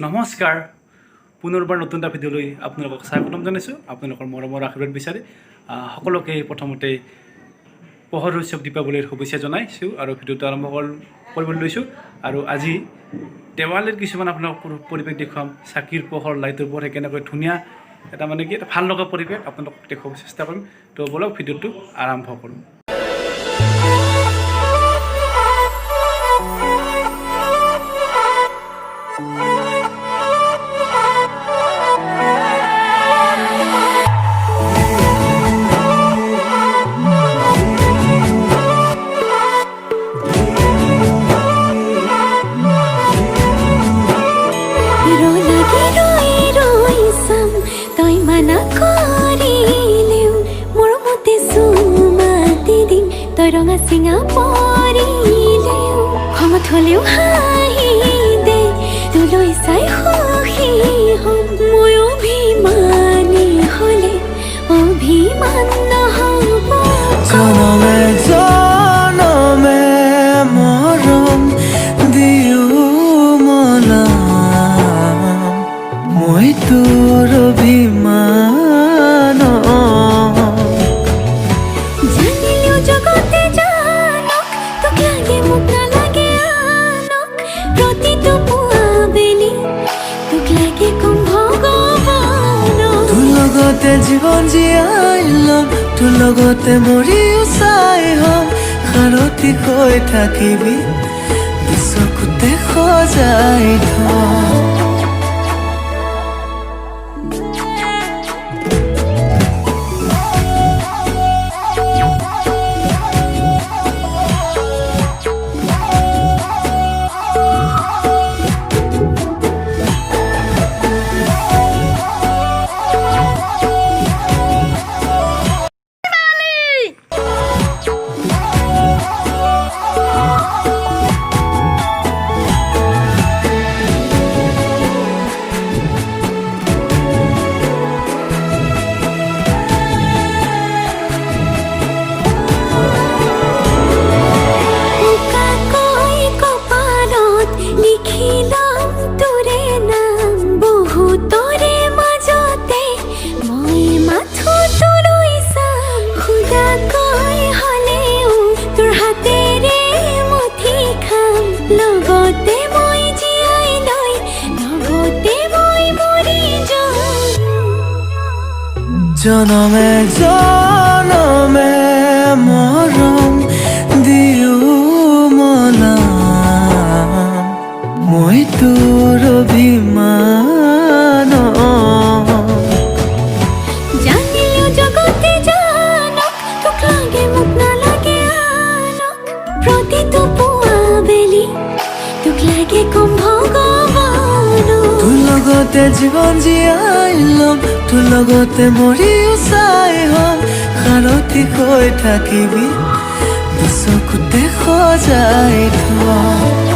নমস্কাৰ পুনৰবাৰ নতুন এটা ভিডিঅ'লৈ আপোনালোকক স্বাগতম জনাইছোঁ। আপোনালোকৰ মৰমৰ আশীৰ্বাদ বিচাৰি সকলোকে প্ৰথমতে পোহৰ উৎসৱ দীপাৱলীৰ শুভেচ্ছা জনাইছোঁ আৰু ভিডিঅ'টো আৰম্ভ কৰিবলৈ লৈছোঁ। আৰু আজি দেৱালীৰ কিছুমান আপোনালোক পৰিৱেশ দেখুৱাম। চাকিৰ পোহৰ, লাইটৰ পোহৰ কেনেকৈ ধুনীয়া এটা মানে কি এটা ভাল লগা পৰিৱেশ আপোনালোকক দেখুৱাব চেষ্টা কৰিম। তো বলক ভিডিঅ'টো আৰম্ভ কৰোঁ। ৰঙা চিঙা পৰিলেও খঙত হ'লেও হাঁহি দে তোলৈ চাই সুখী হ'ম। মই অভিমানী হ'লে অভিমান নহ'ব। জনমে জনমে মৰম দিও মনাম মই তোৰ অভিমান। জীৱন জীয়াই ল'ম তোৰ লগতে মৰিও চাই হ'ম। সাৰথি হৈ থাকিবি চকুতে সজাই থম। জনমে জনমে মৰম দিও মনাম মই তোৰ অভিমান। জানিলেও জগতে জানক তোক লাগে মোক নালাগে আনক। প্ৰতিটো পুৱা বেলি তোক লাগে কম ভগৱান। তোৰ লগতে জীৱন জীয়াই ল'ম তোৰ লগতে মৰিও চাই হ'ম। সাৰথি হৈ থাকিবি চকুতে সজাই থম।